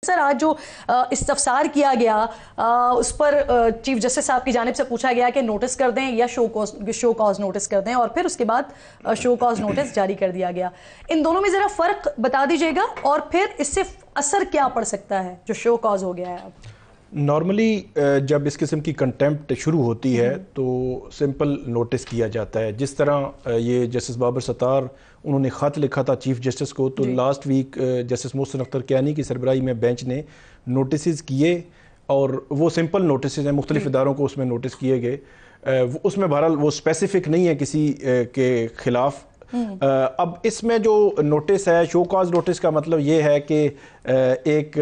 سر آج جو استفسار کیا گیا اس پر چیف جسٹس صاحب کی جانب سے پوچھا گیا کہ نوٹس کر دیں یا شو کاز نوٹس کر دیں، اور پھر اس کے بعد شو کاز نوٹس جاری کر دیا گیا. ان دونوں میں ذرا فرق بتا دیجئے گا، اور پھر اس سے اثر کیا پڑ سکتا ہے جو شو کاز ہو گیا ہے اب؟ نارملی جب اس قسم کی کنٹیمپٹ شروع ہوتی ہے تو سمپل نوٹس کیا جاتا ہے. جس طرح یہ جسٹس بابر ستار انہوں نے خط لکھا تھا چیف جسٹس کو، تو last week justice Mohsin Akhtar Kayani کی سربراہی میں بینچ نے نوٹسز کیے، اور وہ سمپل نوٹسز ہیں، مختلف اداروں کو اس میں نوٹس کیے گئے. اس میں بہرحال وہ اسپیسیفک نہیں ہے کسی کے خلاف. اب اس میں جو نوٹس ہے، شو کاز نوٹس کا مطلب یہ ہے کہ ایک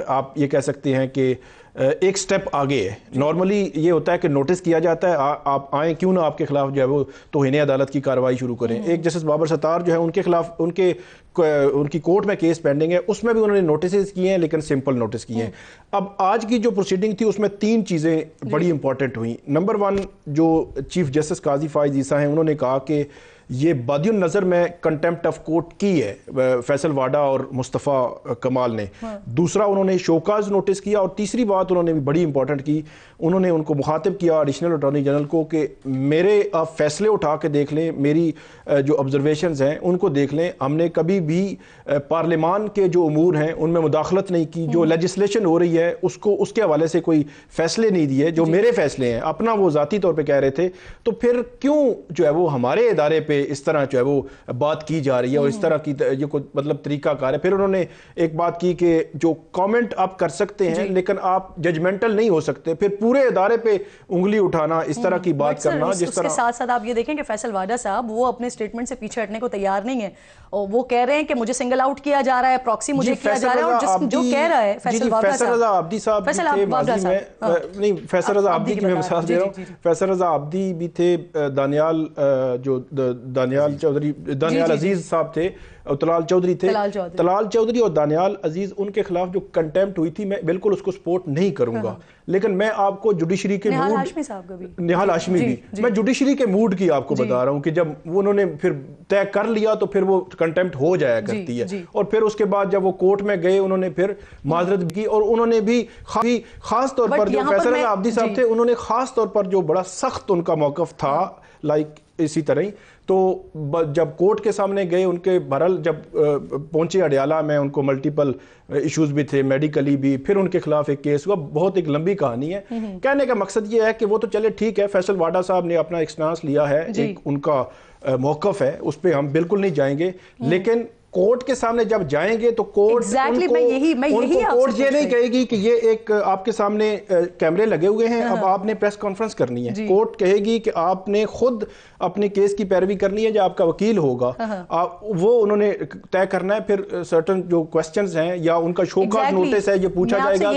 آپ یہ کہہ سکتے ہیں کہ ایک سٹیپ آگے ہے. نارملی یہ ہوتا ہے کہ نوٹس کیا جاتا ہے، آپ آئیں، کیوں نہ آپ کے خلاف جو ہے وہ توہین عدالت کی کارروائی شروع کریں. ایک جسٹس بابر ستار جو ہے ان کے خلاف ان کی کورٹ میں کیس پینڈنگ ہے، اس میں بھی انہوں نے نوٹسز کیے ہیں، لیکن سمپل نوٹس کیے ہیں. اب آج کی جو پروسیڈنگ تھی اس میں 3 چیزیں بڑی امپورٹنٹ ہوئیں. نمبر 1، جو چیف جسٹس قاضی فائز عیسیٰ ہیں، انہوں نے کہا کہ یہ بادی النظر میں کنٹیمپٹ آف کورٹ کی ہے فیصل واڈا اور مصطفیٰ کمال نے. دوسرا، انہوں نے شوکاز نوٹس کیا، اور تیسری بات انہوں نے بھی بڑی امپورٹنٹ کی، انہوں نے ان کو مخاطب کیا ایڈیشنل اٹارنی جنرل کو کہ میرے آپ فیصلے اٹھا کے دیکھ لیں، میری جو آبزرویشنز ہیں ان کو دیکھ لیں. ہم نے کبھی بھی پارلیمان کے جو امور ہیں ان میں مداخلت نہیں کی، جو لیجسلیشن ہو رہی ہے اس کے حوالے سے کوئی فیصلے نہیں دیے جو میرے فیصلے ہیں، اپنا وہ ذاتی طور پہ کہہ رہے تھے. تو پھر کیوں جو ہے وہ ہمارے ادارے پہ اس طرح جو ہے وہ بات کی جا رہی ہے، اور اس طرح کی یہ کوئی مطلب طریقہ کار ہے. پھر انہوں نے ایک بات کی کہ جو کامنٹ آپ کر سکتے ہیں لیکن آپ ججمنٹل نہیں ہو سکتے. پھر پورے ادارے پہ انگلی اٹھانا، اس طرح کی بات کرنا. جس طرح اس کے ساتھ ساتھ آپ یہ دیکھیں کہ فیصل واڈا صاحب وہ اپنے سٹیٹمنٹ سے پیچھے ہٹنے کو تیار نہیں ہے، اور وہ کہہ رہے ہیں کہ مجھے سنگل آؤٹ کیا جا رہا ہے، پراکسی مجھے کیا جا رہا ہے. اور جو کہہ رہا ہے فیصل رضا عابدی صاحب فیصل رضا عابدی کی میں مثال دے رہا ہوں. فیصل رضا عابدی بھی تھے، دانیال چودھری، دانیال عزیز صاحب تھے، طلال چودھری تھے. طلال چودھری اور دانیال عزیز، ان کے خلاف جو کنٹیمپٹ ہوئی تھی، میں بالکل اس کو سپورٹ نہیں کروں گا، لیکن میں آپ کو جوڈیشری کے موڈ، نہال ہاشمی بھی، میں جوڈیشری کے موڈ کی آپ کو بتا رہا ہوں کہ جب انہوں نے پھر طے کر لیا تو پھر وہ کنٹیمپٹ ہو جایا کرتی ہے. اور پھر اس کے بعد جب وہ کورٹ میں گئے، انہوں نے پھر معذرت کی، اور انہوں نے بھی خاص طور پر جو فیصل رضا عابدی صاحب تھے، انہوں نے خاص طور پر جو بڑا سخت ان کا موقف تھا، لائک اسی طرح ہی. تو جب کورٹ کے سامنے گئے، ان کے بہرحال جب پہنچے اڈیالہ میں، ان کو ملٹیپل ایشوز بھی تھے، میڈیکلی بھی، پھر ان کے خلاف ایک کیس ہوا. بہت ایک لمبی کہانی ہے. کہنے کا مقصد یہ ہے کہ وہ تو چلے ٹھیک ہے، فیصل واڈا صاحب نے اپنا ایک سٹانس لیا ہے، ایک ان کا موقف ہے، اس پہ ہم بالکل نہیں جائیں گے. لیکن کورٹ کے سامنے جب جائیں گے تو کورٹ یہ نہیں کہے گی کہ یہ ایک آپ کے سامنے کیمرے لگے ہوئے ہیں، اب آپ نے پریس کانفرنس کرنی ہے. کورٹ کہے گی کہ آپ نے خود اپنے کیس کی پیروی کرنی ہے، جو آپ کا وکیل ہوگا وہ انہوں نے طے کرنا ہے. پھر سرٹن جو کوسچنز ہیں یا ان کا شوکاز نوٹس ہے، یہ پوچھا جائے گا،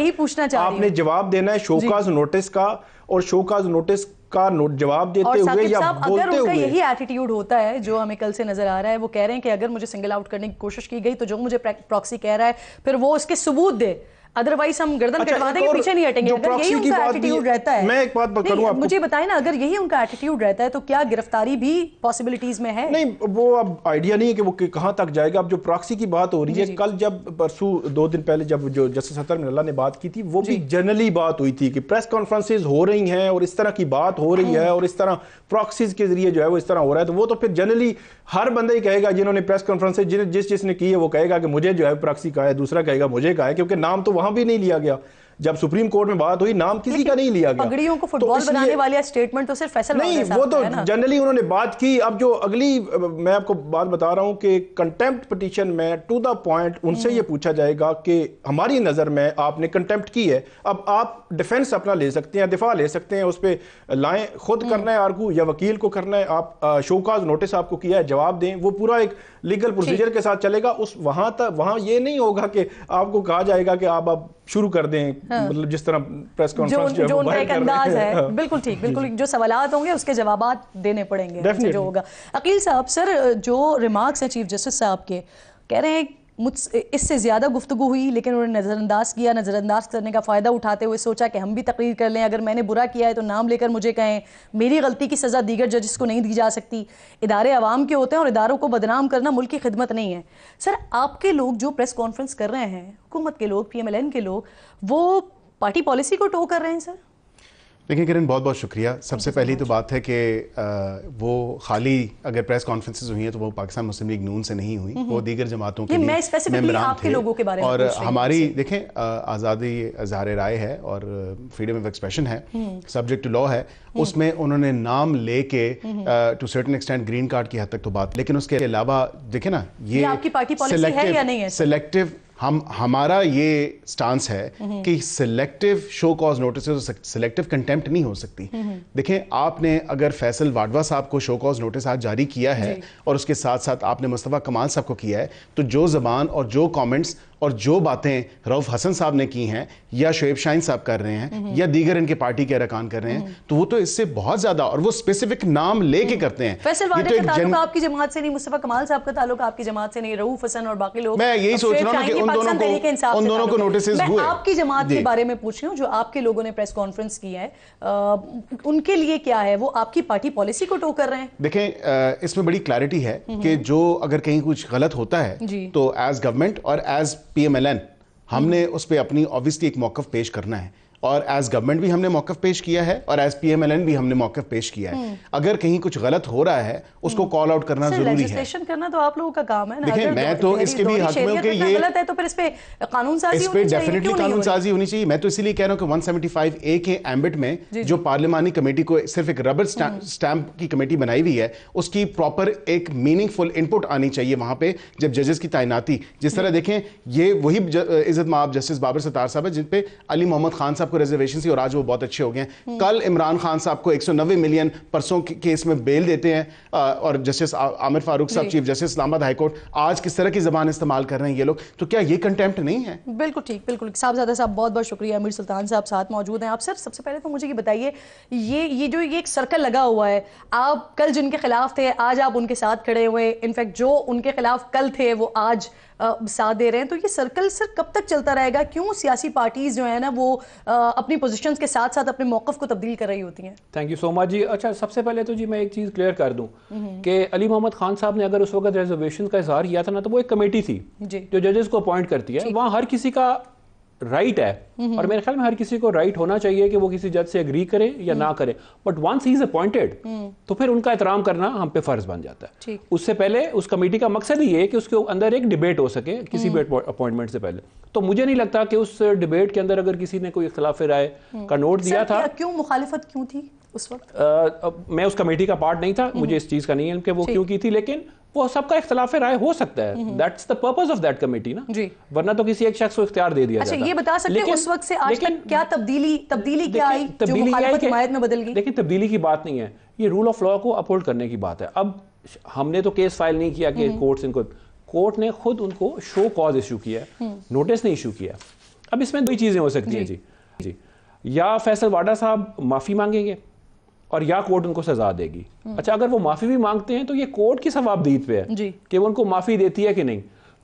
آپ نے جواب دینا ہے شوکاز نوٹس کا، اور شوکاز نوٹس کا جواب دیتے ہوئے یا بولتے ہوئے. اگر ان کا یہی ایٹیٹیوڈ ہوتا ہے جو ہمیں کل سے نظر آ رہا ہے، وہ کہہ رہے ہیں کہ اگر مجھے سنگل آؤٹ کرنے کی کوشش کی گئی تو جو مجھے پراکسی کہہ رہا ہے پھر وہ اس کے ثبوت دے، ادروائز ہم گردن کٹوا دیں گے، پیچھے نہیں ہٹیں گے. اگر یہی ان کا ایٹیٹیوڈ رہتا ہے، میں ایک بات کروں آپ کو، مجھے بتائیں نا، اگر یہی ان کا ایٹیٹیوڈ رہتا ہے تو کیا گرفتاری بھی پاسبلٹیز میں ہے؟ نہیں، وہ اب آئیڈیا نہیں ہے کہ وہ کہاں تک جائے گا. اب جو پراکسی کی بات ہو رہی ہے، کل جب پرسوں 2 دن پہلے جب جو جسٹس اطہر من اللہ نے بات کی تھی، وہ بھی جنرلی بات ہوئی تھی کہ پریس کانفرنسز ہو رہی ہیں اور اس طرح کی بات ہو رہی ہے، اور اس طرح پراکسیز کے ذریعے جو ہے وہ اس طرح ہو رہا ہے. تو وہ تو پھر جنرلی ہر بندہ ہی کہے گا، جنہوں نے پریس کانفرنس جس نے کی ہے وہ کہے گا کہ مجھے جو ہے پراکسی کہا ہے، دوسرا کہے گا مجھے کہا ہے، کیونکہ نام تو وہاں بھی نہیں لیا گیا. جب سپریم کورٹ میں بات ہوئی، نام کسی کا نہیں لیا گیا. پگڑیوں کو فٹ بال بنانے والا سٹیٹمنٹ تو صرف فیصل نہیں، وہ تو جنرلی انہوں نے بات کی. اب جو اگلی میں آپ کو بات بتا رہا ہوں کہ کنٹیمپٹ پٹیشن میں ٹو دا پوائنٹ ان سے یہ پوچھا جائے گا کہ ہماری نظر میں آپ نے کنٹیمپٹ کی ہے. اب آپ ڈیفینس اپنا لے سکتے ہیں، دفاع لے سکتے ہیں، اس پہ لائیں، خود کرنا ہے آرگو یا وکیل کو کرنا ہے. آپ شوکاز نوٹس آپ کو کیا ہے، جواب دیں، وہ پورا ایک لیگل پروسیجر کے ساتھ چلے گا. وہاں یہ نہیں ہوگا کہ آپ کو کہا جائے گا کہ آپ اب شروع کر دیں، مطلب جس طرح پریس کانفرنس جو ان کا ایک انداز ہے. بالکل ٹھیک، بالکل جو سوالات ہوں گے اس کے جوابات دینے پڑیں گے جو ہوگا. عقیل صاحب، سر جو ریمارکس ہیں چیف جسٹس صاحب کے، کہہ رہے ہیں اس سے زیادہ گفتگو ہوئی لیکن انہوں نے نظر انداز کیا. نظر انداز کرنے کا فائدہ اٹھاتے ہوئے سوچا کہ ہم بھی تقریر کر لیں, اگر میں نے برا کیا ہے تو نام لے کر مجھے کہیں, میری غلطی کی سزا دیگر ججز کو نہیں دی جا سکتی. ادارے عوام کے ہوتے ہیں اور اداروں کو بدنام کرنا ملک کی خدمت نہیں ہے. سر آپ کے لوگ جو پریس کانفرنس کر رہے ہیں, حکومت کے لوگ, PMLN کے لوگ, وہ پارٹی پالیسی کو ٹو کر رہے ہیں سر؟ دیکھیں کرن, بہت بہت شکریہ. سب سے پہلی تو بات ہے کہ وہ خالی اگر پریس کانفرنسز ہوئی ہیں تو وہ پاکستان مسلم لیگ نون سے نہیں ہوئی, وہ دیگر جماعتوں کے ممبران تھے. اور ہماری دیکھیں آزادی اظہار رائے ہے اور فریڈم آف ایکسپریشن ہے, سبجیکٹ ٹو لا ہے, اس میں انہوں نے نام لے کے to certain extent green card کی حد تک تو بات, لیکن اس کے علاوہ دیکھیں نا یہ آپ کی پارٹی پالیسی ہے یا نہیں ہے؟ سلیکٹو ہمارا یہ سٹانس ہے کہ selective show cause notices, selective contempt نہیں ہو سکتی. دیکھیں آپ نے اگر فیصل واڈوا صاحب کو شو کاز نوٹس آج جاری کیا ہے اور اس کے ساتھ ساتھ آپ نے مصطفیٰ کمال صاحب کو کیا ہے, تو جو زبان اور جو کامنٹس اور جو باتیں رؤف حسن صاحب نے کی ہیں یا شعیب شاہین صاحب کر رہے ہیں یا دیگر ان کے پارٹی کے ارکان کر رہے ہیں, تو وہ تو اس سے بہت زیادہ, اور وہ اسپیسیفک نام لے کے کرتے ہیں. فیصل واڈوا کا تعلق آپ کی جماعت سے نہیں, مصطفیٰ کمال صاحب کا تعلق آپ کی جماعت سے نہیں, رؤف حسن اور باقی لوگ, میں یہی سوچ رہا ہوں کہ ان دونوں کو نوٹسز ہوئے. میں آپ کی جماعت کے بارے میں پوچھ رہی ہوں, جو آپ کے لوگوں نے پریس کانفرنس کی ہے, ان کے لیے کیا ہے, وہ آپ کی پارٹی پالیسی کو ٹو کر رہے ہیں؟ دیکھیں اس میں بڑی کلیئرٹی ہے کہ جو اگر کہیں کچھ غلط ہوتا ہے تو ایز گورنمنٹ اور ایز PMLN ہم نے اس پہ اپنی obviously ایک موقف پیش کرنا ہے, اور ایز گورنمنٹ بھی ہم نے موقف پیش کیا ہے اور ایز PMLN بھی ہم نے موقف پیش کیا ہے. اگر کہیں کچھ غلط ہو رہا ہے اس کو کال آؤٹ کرنا ضروری ہے. لیجسلیشن کرنا تو آپ لوگوں کا کام ہے نا. دیکھیں میں تو اس کے بھی حق میں ہوں کہ یہ غلط ہے تو پھر اس پہ قانون سازی ہونی چاہیے. ڈیفینیٹلی قانون سازی ہونی چاہیے. میں تو اسی لیے کہہ رہا ہوں کہ 175A کے ایمبٹ میں جو پارلیمانی کمیٹی کو صرف ایک ربر سٹیمپ کی کمیٹی بنائی ہوئی ہے, اس کی پراپر ایک میننگ فل ان پٹ آنی چاہیے وہاں پہ جب ججز کی تعیناتی. جس طرح دیکھیں یہ وہی عزت مآب جسٹس بابر ستار صاحب ہے جن پہ علی محمد خان صاحب کو ریزرویشن تھی اور وہ بہت اچھے ہو گئے ہیں. کل عمران خان صاحب کو 190 ملین پرسوں کیس میں بیل دیتے ہیں, اور جسٹس عامر فاروق صاحب چیف جسٹس اسلام آباد ہائی کورٹ آج کس طرح کی زبان استعمال کر رہے ہیں یہ لوگ, تو کیا یہ کنٹیمپٹ نہیں ہے؟ بالکل ٹھیک, بالکل. صاحبزادہ صاحب بہت بہت شکریہ. امیر سلطان صاحب ساتھ موجود ہیں. آپ سر سب سے پہلے تو مجھے یہ بتائیے, یہ جو ایک سرکل لگا ہوا ہے, آپ کل جن کے خلاف تھے آج آپ ان کے ساتھ کھڑے ہوئے, انفیکٹ جو ان کے خلاف کل تھے وہ آج ساتھ دے رہے ہیں, تو یہ سرکل سر کب تک چلتا رہے گا؟ کیوں سیاسی پارٹیز جو ہیں نا وہ اپنی پوزیشنز کے ساتھ ساتھ اپنے موقف کو تبدیل کر رہی ہوتی ہیں؟ تھینک یو سو مچ جی. اچھا سب سے پہلے تو جی میں ایک چیز کلیئر کر دوں کہ علی محمد خان صاحب نے اگر اس وقت ریزرویشن کا اظہار کیا تھا نا, تو وہ ایک کمیٹی تھی جو ججز کو اپوائنٹ کرتی ہے. وہاں ہر کسی کا رائٹ ہے, اور میرے خیال میں ہر کسی کو رائٹ ہونا چاہیے کہ وہ کسی جج سے اگری کرے یا نہ کرے, but once he is appointed تو پھر ان کا احترام کرنا ہم پہ فرض بن جاتا ہے. اس سے پہلے اس کمیٹی کا مقصد ہی ہے کہ اس کے اندر ایک ڈیبیٹ ہو سکے کسی بھی اپوائنٹمنٹ سے پہلے. تو مجھے نہیں لگتا کہ اس ڈیبیٹ کے اندر اگر کسی نے کوئی اختلاف رائے کا نوٹ دیا تھا. کیوں مخالفت کیوں تھی اس وقت؟ میں اس کمیٹی کا پارٹ نہیں تھا, مجھے اس چیز کا نہیں ہے کہ وہ کیوں کی تھی, لیکن وہ سب کا اختلاف رائے ہو سکتا ہے. That's the purpose of that committee نا, ورنہ تو کسی ایک شخص کو اختیار دے دیا جاتا. اچھا یہ بتا سکتے ہیں اس وقت سے آج تک کیا تبدیلی کیا آئی جو مخالفت حمایت میں بدل گئی؟ لیکن تبدیلی کی بات نہیں ہے, یہ رول آف لا کو اپہولڈ کرنے کی بات ہے. اب ہم نے تو کیس فائل نہیں کیا کہ کورٹ نے خود ان کو شو کاز ایشو کیا ہے, نوٹس نہیں ایشو کیا. اب اس میں دو چیزیں ہو سکتی ہیں جی, یا فیصل واڈا صاحب معافی مانگیں گے اور یا کورٹ ان کو سزا دے گی. اچھا اگر وہ معافی بھی مانگتے ہیں تو یہ کورٹ کی ثوابدید پہ ہے کہ وہ ان کو معافی دیتی ہے کہ نہیں.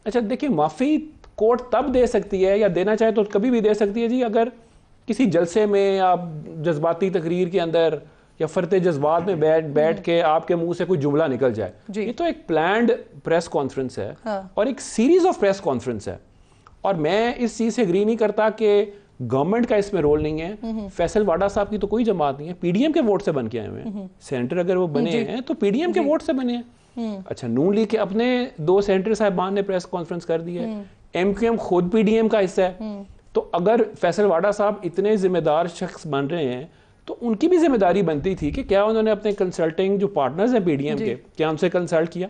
اچھا دیکھیں معافی کورٹ تب دے سکتی ہے یا دینا چاہے تو کبھی بھی دے سکتی ہے جی, اگر کسی جلسے میں یا جذباتی تقریر کے اندر یا فرتے جذبات میں بیٹھ کے آپ کے منہ سے کوئی جملہ نکل جائے. یہ تو ایک پلانڈ پریس کانفرنس ہے اور ایک سیریز آف پریس کانفرنس ہے, اور میں اس چیز سے اگری نہیں کرتا کہ گورنمنٹ کا اس میں رول نہیں ہے. فیصل واڈا صاحب کی تو کوئی جماعت نہیں ہے, PDM کے ووٹ سے بن کے آئے ہوئے ہیں. سینٹر اگر وہ بنے ہیں تو PDM کے ووٹ سے بنے ہیں. اچھا نون لیگ کے اپنے 2 سینٹر صاحبان نے پریس کانفرنس کر دی ہے, MQM خود PDM کا حصہ ہے. تو اگر فیصل واڈا صاحب اتنے ذمہ دار شخص بن رہے ہیں تو ان کی بھی ذمہ داری بنتی تھی کہ کیا انہوں نے اپنے کنسلٹنگ جو پارٹنرز ہیں PDM کے, کیا ان سے کنسلٹ کیا؟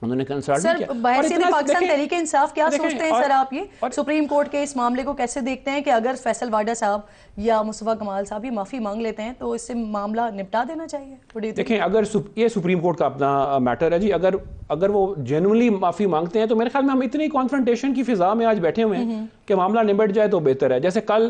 انہوں نے کنسلٹ نہیں کیا. بحیثیت پاکستان تحریک انصاف کیا سوچتے ہیں سر آپ, یہ سپریم کورٹ کے اس معاملے کو کیسے دیکھتے ہیں کہ اگر فیصل واڈا صاحب یا مصطفیٰ کمال صاحب یہ معافی مانگ لیتے ہیں تو اس سے معاملہ نپٹا دینا چاہیے؟ دیکھیں اگر یہ سپریم کورٹ کا اپنا میٹر ہے جی, اگر وہ جینوئنلی معافی مانگتے ہیں تو میرے خیال میں ہم اتنی کانفرنٹیشن کی فضا میں آج بیٹھے ہوئے ہیں کہ معاملہ نپٹ جائے تو بہتر ہے. جیسے کل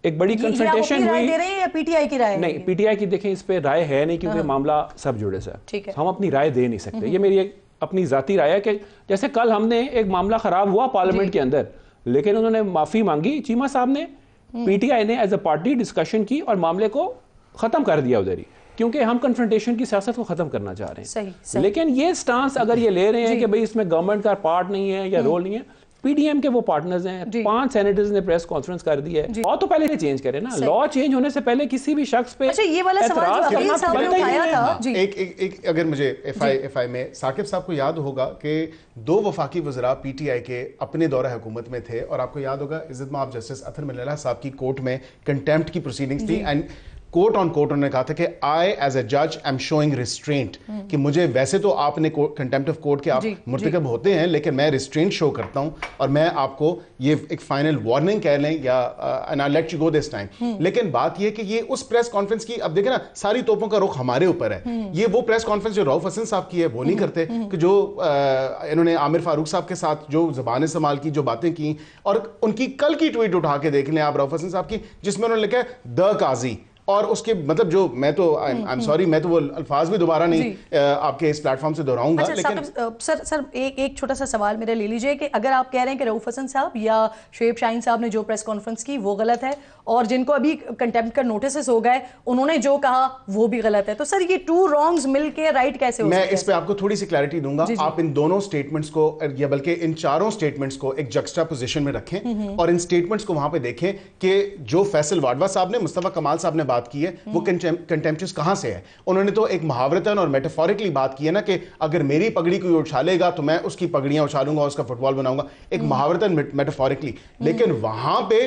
ایک بڑی کنفرنٹیشن ہوئی, یا PTI کی رائے؟ نہیں PTI کی دیکھیں اس پہ رائے ہے نہیں, کیونکہ معاملہ سب جوڑے سے ہے, ہم اپنی رائے دے نہیں سکتے. یہ میری ایک اپنی ذاتی رائے ہے کہ جیسے کل ہم نے ایک معاملہ خراب ہوا پارلیمنٹ کے اندر لیکن انہوں نے معافی مانگی چیمہ صاحب نے, پی ٹی آئی نے ایز اے پارٹی ڈسکشن کی اور معاملے کو ختم کر دیا ادھر ہی, کیونکہ ہم کنفرنٹیشن کی سیاست کو ختم کرنا چاہ رہے ہیں. لیکن یہ سٹانس اگر یہ لے رہے ہیں کہ بھئی اس میں گورنمنٹ کا پارٹ نہیں ہے یا رول نہیں ہے, پی ڈی ایم کے وہ پارٹنرز ہیں, 5 سینیٹرز نے پریس کانفرنس کر دی ہے, لا تو پہلے چینج کرے نا, لا چینج ہونے سے پہلے کسی بھی شخص پہ یہ والا سوال جو عقیل صاحب نے اٹھایا تھا, ایک اگر مجھے ایف آئی میں ثاقب صاحب کو یاد ہوگا کہ 2 وفاقی وزراء پی ٹی آئی کے اپنے دورہ حکومت میں تھے, اور آپ کو یاد ہوگا عزت مآب جسٹس اطہر ملالہ صاحب کی کورٹ میں کنٹیمپٹ کی پروسیڈنگز تھی, اینڈ کوٹ آن کوٹ انہوں نے کہا تھا کہ آئی ایز اے جج ایم شوئنگ ریسٹرینٹ, کہ مجھے ویسے تو آپ نے کنٹیمپٹ آف کورٹ کے آپ مرتکب ہوتے ہیں لیکن میں ریسٹرینٹ شو کرتا ہوں اور میں آپ کو یہ ایک فائنل وارننگ کہہ لیں یا and I'll let you go this time. لیکن بات یہ کہ یہ اس پریس کانفرنس کی, اب دیکھیں نا ساری توپوں کا رخ ہمارے اوپر ہے, یہ وہ پریس کانفرنس جو رؤف حسن صاحب کی ہے وہ نہیں کرتے, کہ جو انہوں نے عامر فاروق صاحب کے ساتھ جو زبان استعمال کی, جو باتیں کی, اور ان کی کل کی ٹویٹ اٹھا کے دیکھ لیں آپ رؤف حسن صاحب کی, جس میں انہوں نے لکھا ہے دا قاضی, اور اس کے مطلب جو میں تو I'm sorry میں تو وہ الفاظ بھی دوبارہ نہیں آپ کے اس پلیٹ فارم سے دہراؤں گا. لیکن سر ایک چھوٹا سا سوال میرا لے لیجئے کہ اگر آپ کہہ رہے ہیں کہ رؤف حسن صاحب یا شعیب شاہین صاحب نے جو پریس کانفرنس کی وہ غلط ہے, اور جن کو ابھی کنٹیمپٹ کا نوٹسز ہو گئے انہوں نے جو کہا وہ بھی غلط ہے, تو سر یہ 2 رانگز مل کے رائٹ کیسے ہو سکتے ہیں؟ میں اس پہ آپ کو تھوڑی سی کلیئرٹی دوں گا. آپ ان دونوں سٹیٹمنٹس کو, یا بلکہ ان 4 سٹیٹمنٹس کو ایک جکسٹا پوزیشن میں رکھیں اور ان سٹیٹمنٹس کو وہاں پہ دیکھیں کہ جو فیصل واڈوا صاحب نے, مصطفیٰ کمال صاحب نے بات کی ہے وہ کنٹیمپچس کہاں سے ہے. انہوں نے تو ایک محاورتاً اور میٹافورکلی بات کی ہے نا کہ اگر میری پگڑی کوئی اچھالے گا تو میں اس کی پگڑیاں اچھالوں گا, اس کا فٹ بال بناؤں گا, ایک محاورتاً میٹافورکلی. لیکن وہاں پہ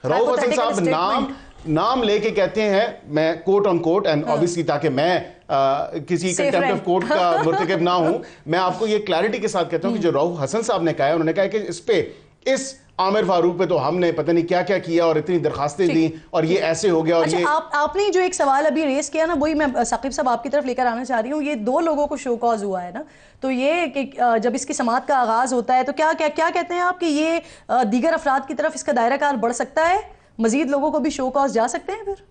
رؤف حسن صاحب نام لے کے کہتے ہیں, میں کوٹ آن کوٹ اینڈ obviously تاکہ میں کسی کنٹیمپٹ آف کورٹ کا مرتکب نہ ہوں, میں آپ کو یہ کلیئرٹی کے ساتھ کہتا ہوں کہ جو رؤف حسن صاحب نے کہا ہے, انہوں نے کہا کہ اس پہ اس عامر فاروق پہ تو ہم نے پتہ نہیں کیا کیا کیا اور اتنی درخواستیں دیں اور یہ ایسے ہو گیا. اور یہ آپ نے جو ایک سوال ابھی ریز کیا نا, وہی میں ثاقب صاحب آپ کی طرف لے کر آنا چاہ رہی ہوں. یہ 2 لوگوں کو شو کاز ہوا ہے نا, تو یہ کہ جب اس کی سماعت کا آغاز ہوتا ہے تو کیا کہتے ہیں آپ کہ یہ دیگر افراد کی طرف اس کا دائرہ کار بڑھ سکتا ہے, مزید لوگوں کو بھی شو کاز جا سکتے ہیں؟ پھر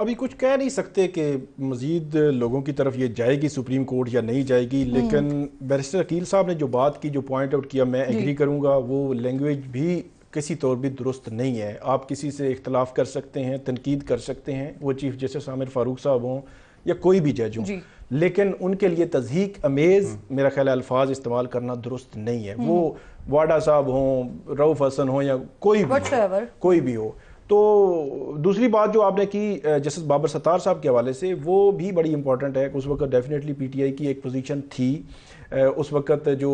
ابھی کچھ کہہ نہیں سکتے کہ مزید لوگوں کی طرف یہ جائے گی سپریم کورٹ یا نہیں جائے گی, لیکن بیرسٹر عقیل صاحب نے جو بات کی, جو پوائنٹ آؤٹ کیا, میں ایگری کروں گا, وہ لینگویج بھی کسی طور بھی درست نہیں ہے. آپ کسی سے اختلاف کر سکتے ہیں, تنقید کر سکتے ہیں, وہ چیف جسٹس عامر فاروق صاحب ہوں یا کوئی بھی جج ہوں, لیکن ان کے لیے تضحیک امیز میرا خیال ہے الفاظ استعمال کرنا درست نہیں ہے. وہ واڈا صاحب ہوں, رؤف حسن ہوں یا کوئی بھی ہو. تو دوسری بات جو آپ نے کی جسٹس بابر ستار صاحب کے حوالے سے, وہ بھی بڑی امپورٹنٹ ہے. اس وقت ڈیفینیٹلی پی ٹی آئی کی ایک پوزیشن تھی, اس وقت جو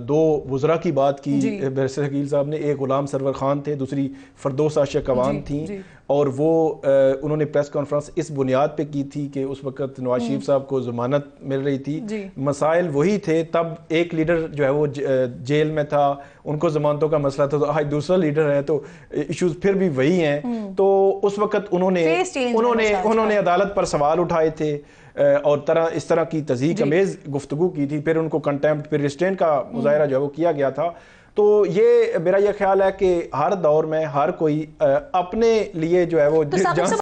2 وزراء کی بات کی بیرسٹر عقیل صاحب نے, ایک غلام سرور خان تھے, دوسری فردوس عاشق کوان تھیں, اور وہ انہوں نے پریس کانفرنس اس بنیاد پہ کی تھی کہ اس وقت نواز شریف صاحب کو ضمانت مل رہی تھی, مسائل وہی تھے. تب ایک لیڈر جو ہے وہ جیل میں تھا, ان کو ضمانتوں کا مسئلہ تھا, تو آج دوسرا لیڈر ہے تو ایشوز پھر بھی وہی ہیں. تو اس وقت انہوں نے عدالت پر سوال اٹھائے تھے اور اس طرح کی تضحیک امیز گفتگو کی تھی. پھر ان کو کنٹیمپٹ, پھر ریسٹرینٹ کا مظاہرہ جو ہے وہ کیا گیا تھا. تو یہ میرا یہ خیال ہے کہ ہر دور میں ہر کوئی اپنے لیے جو ہے وہ